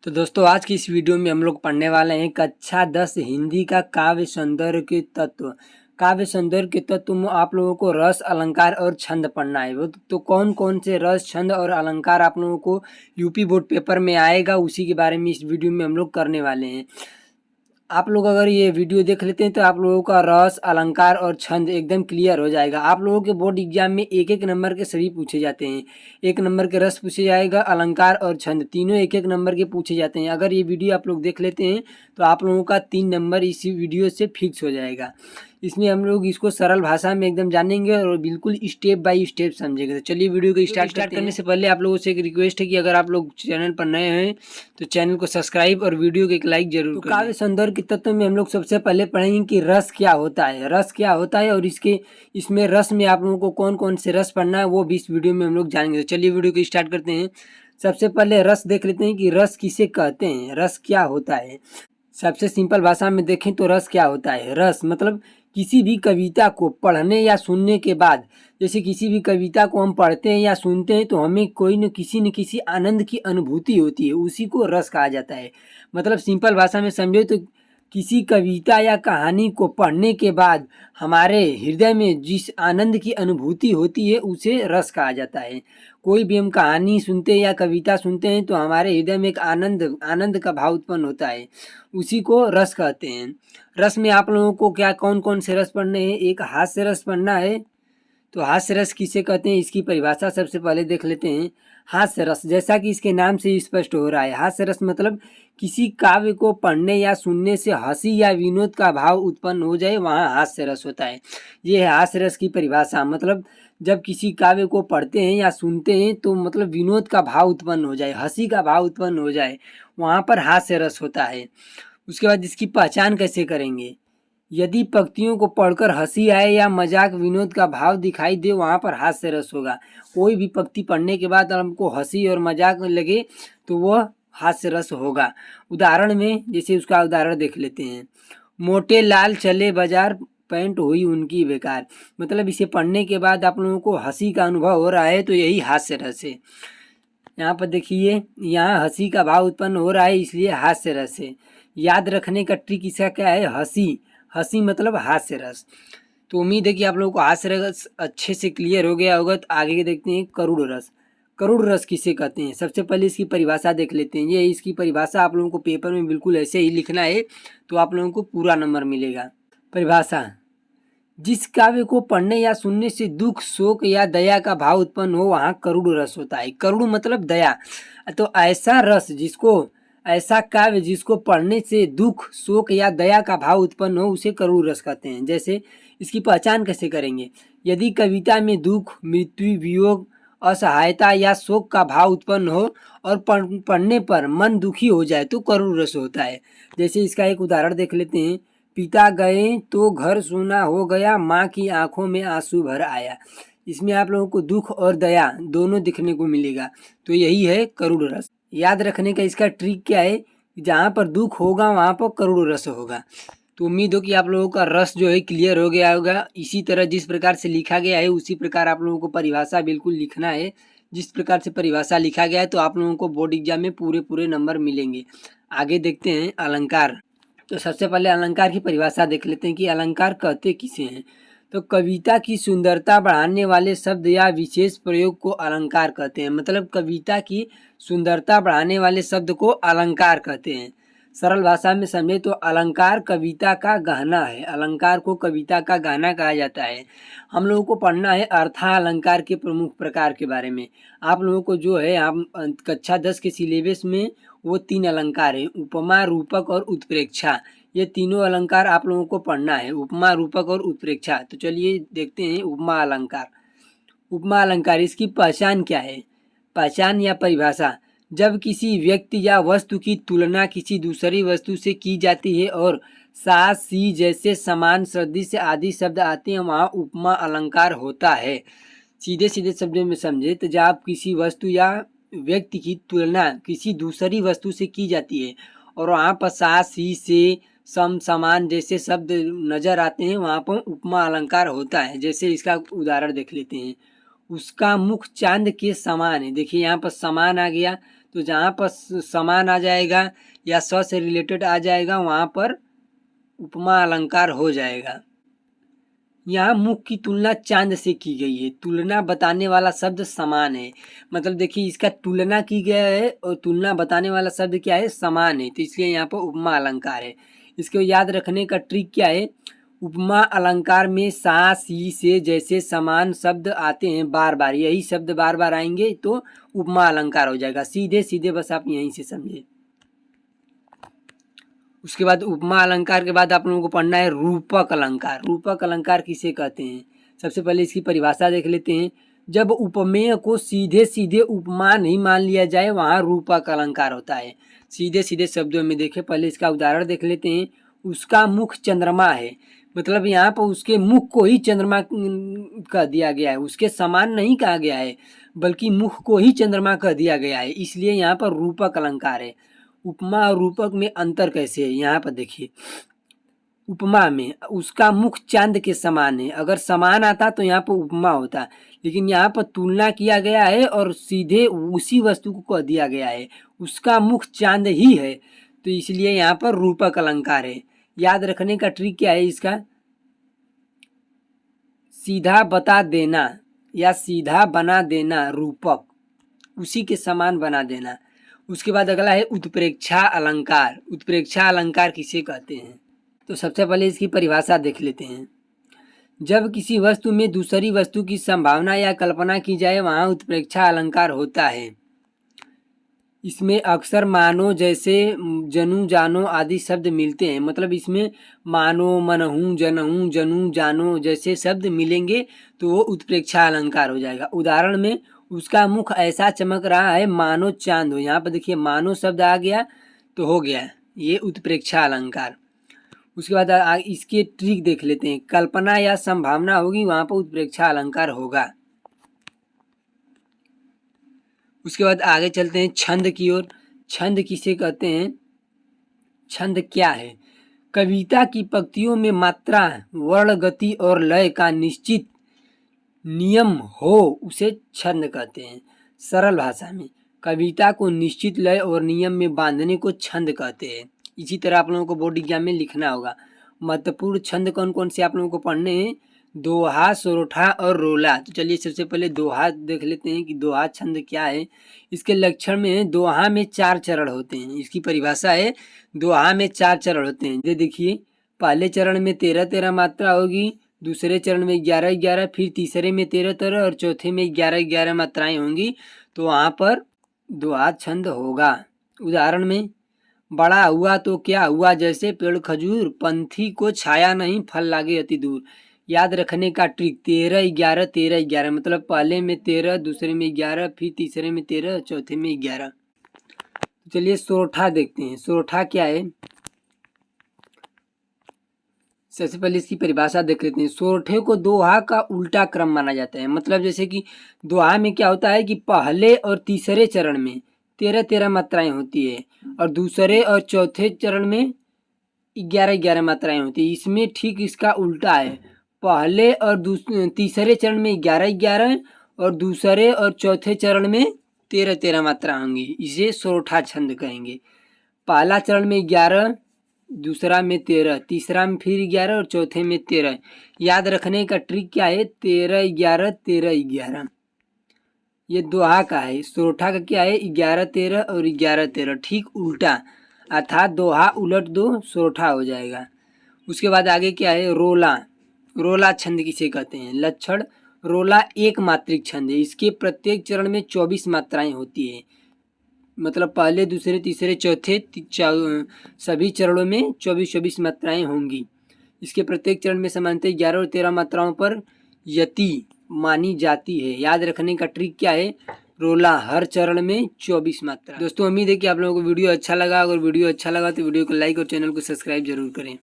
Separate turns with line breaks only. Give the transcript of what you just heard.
तो दोस्तों आज की इस वीडियो में हम लोग पढ़ने वाले हैं कक्षा 10 हिंदी का काव्य सौंदर्य के तत्व। काव्य सौंदर्य के तत्व में आप लोगों को रस अलंकार और छंद पढ़ना है। वो तो कौन कौन से रस छंद और अलंकार आप लोगों को यूपी बोर्ड पेपर में आएगा उसी के बारे में इस वीडियो में हम लोग करने वाले हैं। आप लोग अगर ये वीडियो देख लेते हैं तो आप लोगों का रस अलंकार और छंद एकदम क्लियर हो जाएगा। आप लोगों के बोर्ड एग्जाम में एक एक नंबर के सभी पूछे जाते हैं। 1 नंबर के रस पूछे जाएगा, अलंकार और छंद तीनों एक एक नंबर के पूछे जाते हैं। अगर ये वीडियो आप लोग देख लेते हैं तो आप लोगों का 3 नंबर इसी वीडियो से फिक्स हो जाएगा। इसमें हम लोग इसको सरल भाषा में एकदम जानेंगे और बिल्कुल स्टेप बाय स्टेप समझेंगे। तो चलिए वीडियो को स्टार्ट करने से पहले आप लोगों से एक रिक्वेस्ट है कि अगर आप लोग चैनल पर नए हैं तो चैनल को सब्सक्राइब और वीडियो को एक लाइक जरूर करें। काव्य सौंदर्य के तत्व में हम लोग सबसे पहले पढ़ेंगे कि रस क्या होता है। रस क्या होता है और इसमें रस में आप लोगों को कौन कौन से रस पढ़ना है वो भी इस वीडियो में हम लोग जानेंगे। तो चलिए वीडियो को स्टार्ट करते हैं। सबसे पहले रस देख लेते हैं कि रस किसे कहते हैं, रस क्या होता है। सबसे सिंपल भाषा में देखें तो रस क्या होता है। रस मतलब किसी भी कविता को पढ़ने या सुनने के बाद, जैसे किसी भी कविता को हम पढ़ते हैं या सुनते हैं तो हमें कोई न किसी आनंद की अनुभूति होती है, उसी को रस कहा जाता है। मतलब सिंपल भाषा में समझे तो किसी कविता या कहानी को पढ़ने के बाद हमारे हृदय में जिस आनंद की अनुभूति होती है उसे रस कहा जाता है। कोई भी हम कहानी सुनते हैं या कविता सुनते हैं तो हमारे हृदय में एक आनंद का भाव उत्पन्न होता है, उसी को रस कहते हैं। रस में आप लोगों को क्या कौन कौन से रस पढ़ने हैं। एक हास्य रस पढ़ना है। तो हास्य रस किसे कहते हैं इसकी परिभाषा सबसे पहले देख लेते हैं। हास्य रस जैसा कि इसके नाम से स्पष्ट हो रहा है, हास्य रस मतलब किसी काव्य को पढ़ने या सुनने से हंसी या विनोद का भाव उत्पन्न हो जाए वहाँ हास्य रस होता है। ये है हास्य रस की परिभाषा। मतलब जब किसी काव्य को पढ़ते हैं या सुनते हैं तो मतलब विनोद का भाव उत्पन्न हो जाए, हंसी का भाव उत्पन्न हो जाए, वहाँ पर हास्य रस होता है। उसके बाद इसकी पहचान कैसे करेंगे। यदि पंक्तियों को पढ़कर हंसी आए या मजाक विनोद का भाव दिखाई दे वहाँ पर हास्य रस होगा। कोई भी पंक्ति पढ़ने के बाद हमको हंसी और मजाक लगे तो वह हास्य रस होगा। उदाहरण में जैसे उसका उदाहरण देख लेते हैं। मोटे लाल चले बाजार पैंट हुई उनकी बेकार। मतलब इसे पढ़ने के बाद आप लोगों को हंसी का अनुभव हो रहा है तो यही हास्य रस है। यहाँ पर देखिए, यहाँ हंसी का भाव उत्पन्न हो रहा है इसलिए हास्य रस है। याद रखने का ट्रिक इसका क्या है, हंसी। हंसी मतलब हास्य रस। तो उम्मीद है कि आप लोगों को हास्य रस अच्छे से क्लियर हो गया होगा। तो आगे देखते हैं करुण रस। करुण रस किसे कहते हैं, सबसे पहले इसकी परिभाषा देख लेते हैं। ये इसकी परिभाषा आप लोगों को पेपर में बिल्कुल ऐसे ही लिखना है तो आप लोगों को पूरा नंबर मिलेगा। परिभाषा, जिस काव्य को पढ़ने या सुनने से दुख शोक या दया का भाव उत्पन्न हो वहाँ करुण रस होता है। करुण मतलब दया। तो ऐसा काव्य जिसको पढ़ने से दुख शोक या दया का भाव उत्पन्न हो उसे करुण रस कहते हैं। जैसे इसकी पहचान कैसे करेंगे। यदि कविता में दुख मृत्यु वियोग असहायता या शोक का भाव उत्पन्न हो और पढ़ने पर मन दुखी हो जाए तो करुण रस होता है। जैसे इसका एक उदाहरण देख लेते हैं। पिता गए तो घर सूना हो गया, माँ की आंखों में आंसू भर आया। इसमें आप लोगों को दुख और दया दोनों दिखने को मिलेगा तो यही है करुण रस। याद रखने का इसका ट्रिक क्या है, जहाँ पर दुख होगा वहाँ पर करुण रस होगा। तो उम्मीद हो कि आप लोगों का रस जो है क्लियर हो गया होगा। इसी तरह जिस प्रकार से लिखा गया है उसी प्रकार आप लोगों को परिभाषा बिल्कुल लिखना है। जिस प्रकार से परिभाषा लिखा गया है तो आप लोगों को बोर्ड एग्जाम में पूरे नंबर मिलेंगे। आगे देखते हैं अलंकार। तो सबसे पहले अलंकार की परिभाषा देख लेते हैं कि अलंकार कहते किसे हैं। तो कविता की सुंदरता बढ़ाने वाले शब्द या विशेष प्रयोग को अलंकार कहते हैं। मतलब कविता की सुंदरता बढ़ाने वाले शब्द को अलंकार कहते हैं। सरल भाषा में समझे तो अलंकार कविता का गहना है। अलंकार को कविता का गहना कहा जाता है। हम लोगों को पढ़ना है अर्थालंकार के प्रमुख प्रकार के बारे में। आप लोगों को जो है आप कक्षा 10 के सिलेबस में वो 3 अलंकार है, उपमा रूपक और उत्प्रेक्षा। ये तीनों अलंकार आप लोगों को पढ़ना है, उपमा रूपक और उत्प्रेक्षा। तो चलिए देखते हैं उपमा अलंकार। उपमा अलंकार इसकी पहचान क्या है। पहचान या परिभाषा, जब किसी व्यक्ति या वस्तु की तुलना किसी दूसरी वस्तु से की जाती है और सा सी जैसे समान सदृश आदि शब्द आते हैं वहाँ उपमा अलंकार होता है। सीधे सीधे शब्दों में समझे तो जब आप किसी वस्तु या व्यक्ति की तुलना किसी दूसरी वस्तु से की जाती है और वहाँ पर सा सी से सम समान जैसे शब्द नजर आते हैं वहाँ पर उपमा अलंकार होता है। जैसे इसका उदाहरण देख लेते हैं। उसका मुख चांद के समान है। देखिए यहाँ पर समान आ गया तो जहाँ पर समान आ जाएगा या स से रिलेटेड आ जाएगा वहाँ पर उपमा अलंकार हो जाएगा। यहाँ मुख की तुलना चांद से की गई है। तुलना बताने वाला शब्द समान है, मतलब देखिए इसका तुलना की गया है और तुलना बताने वाला शब्द क्या है, समान है, तो इसलिए यहाँ पर उपमा अलंकार है। इसको याद रखने का ट्रिक क्या है, उपमा अलंकार में सा सी से जैसे समान शब्द आते हैं बार बार, यही शब्द बार बार आएंगे तो उपमा अलंकार हो जाएगा। सीधे सीधे बस आप यहीं से समझे। उसके बाद उपमा अलंकार के बाद आप लोगों को पढ़ना है रूपक अलंकार। रूपक अलंकार किसे कहते हैं, सबसे पहले इसकी परिभाषा देख लेते हैं। जब उपमेय को सीधे सीधे उपमा नहीं मान लिया जाए वहाँ रूपक अलंकार होता है। सीधे सीधे शब्दों में देखें, पहले इसका उदाहरण देख लेते हैं। उसका मुख चंद्रमा है, मतलब यहाँ पर उसके मुख को ही चंद्रमा कह दिया गया है, उसके समान नहीं कहा गया है बल्कि मुख को ही चंद्रमा कह दिया गया है, इसलिए यहाँ पर रूपक अलंकार है। उपमा और रूपक में अंतर कैसे है, यहाँ पर देखिए। उपमा में उसका मुख चांद के समान है, अगर समान आता तो यहाँ पर उपमा होता, लेकिन यहाँ पर तुलना किया गया है और सीधे उसी वस्तु को कह दिया गया है, उसका मुख चांद ही है, तो इसलिए यहाँ पर रूपक अलंकार है। याद रखने का ट्रिक क्या है इसका, सीधा बता देना या सीधा बना देना, रूपक उसी के समान बना देना। उसके बाद अगला है उत्प्रेक्षा अलंकार। उत्प्रेक्षा अलंकार किसे कहते हैं, तो सबसे पहले इसकी परिभाषा देख लेते हैं। जब किसी वस्तु में दूसरी वस्तु की संभावना या कल्पना की जाए वहाँ उत्प्रेक्षा अलंकार होता है। इसमें अक्सर मानो जैसे जनु जानो आदि शब्द मिलते हैं, मतलब इसमें मानो मनहूँ जनहूँ जनू जानो जैसे शब्द मिलेंगे तो वो उत्प्रेक्षा अलंकार हो जाएगा। उदाहरण में उसका मुख ऐसा चमक रहा है मानो चांद हो, यहाँ पर देखिए मानो शब्द आ गया तो हो गया ये उत्प्रेक्षा अलंकार। उसके बाद इसके ट्रिक देख लेते हैं। कल्पना या संभावना होगी वहाँ पर उत्प्रेक्षा अलंकार होगा। उसके बाद आगे चलते हैं छंद की ओर। छंद किसे कहते हैं, छंद क्या है, कविता की पंक्तियों में मात्रा वर्ण गति और लय का निश्चित नियम हो उसे छंद कहते हैं। सरल भाषा में कविता को निश्चित लय और नियम में बांधने को छंद कहते हैं। इसी तरह आप लोगों को बोर्ड एग्जाम में लिखना होगा। महत्वपूर्ण छंद कौन कौन से आप लोगों को पढ़ने हैं, दोहा, सोरठा और रोला। तो चलिए सबसे पहले दोहा देख लेते हैं कि दोहा छंद क्या है। इसके लक्षण में दोहा में 4 चरण होते हैं। इसकी परिभाषा है दोहा में 4 चरण होते हैं। ये देखिए, पहले चरण में 13-13 मात्रा होगी, दूसरे चरण में 11-11, फिर तीसरे में 13-13 और चौथे में 11-11 मात्राएं होंगी, तो वहाँ पर दोहा छंद होगा। उदाहरण में बड़ा हुआ तो क्या हुआ जैसे पेड़ खजूर, पंथी को छाया नहीं फल लागे अति दूर। याद रखने का ट्रिक 13-11 13-11, मतलब पहले में 13, दूसरे में 11, फिर तीसरे में 13, चौथे में 11। चलिए सोरठा देखते हैं। सोरठा क्या है, सबसे पहले इसकी परिभाषा देख लेते हैं। सोरठे को दोहा का उल्टा क्रम माना जाता है, मतलब जैसे कि दोहा में क्या होता है कि पहले और तीसरे चरण में 13-13 मात्राएं होती है और दूसरे और चौथे चरण में 11-11 मात्राएं होती है। इसमें ठीक इसका उल्टा है, पहले और तीसरे चरण में 11-11 और दूसरे और चौथे चरण में 13-13 मात्रा होंगी। इसे सोरठा छंद कहेंगे। पहला चरण में 11, दूसरा में 13, तीसरा में फिर 11 और चौथे में 13। याद रखने का ट्रिक क्या है, 13-11 13-11, ये दोहा का है। सोरठा का क्या है, 11-13 और 11-13, ठीक उल्टा, अर्थात दोहा उलट दो सोरठा हो जाएगा। उसके बाद आगे क्या है, रोला। रोला छंद किसे कहते हैं, लक्षण रोला एक मात्रिक छंद है। इसके प्रत्येक चरण में 24 मात्राएं होती है, मतलब पहले दूसरे तीसरे चौथे सभी चरणों में 24-24 मात्राएं होंगी। इसके प्रत्येक चरण में सामान्यतः 11 और 13 मात्राओं पर यति मानी जाती है। याद रखने का ट्रिक क्या है, रोला हर चरण में 24 मात्रा। दोस्तों उम्मीद है कि आप लोगों को वीडियो अच्छा लगा। अगर वीडियो अच्छा लगा तो वीडियो को लाइक और चैनल को सब्सक्राइब जरूर करें।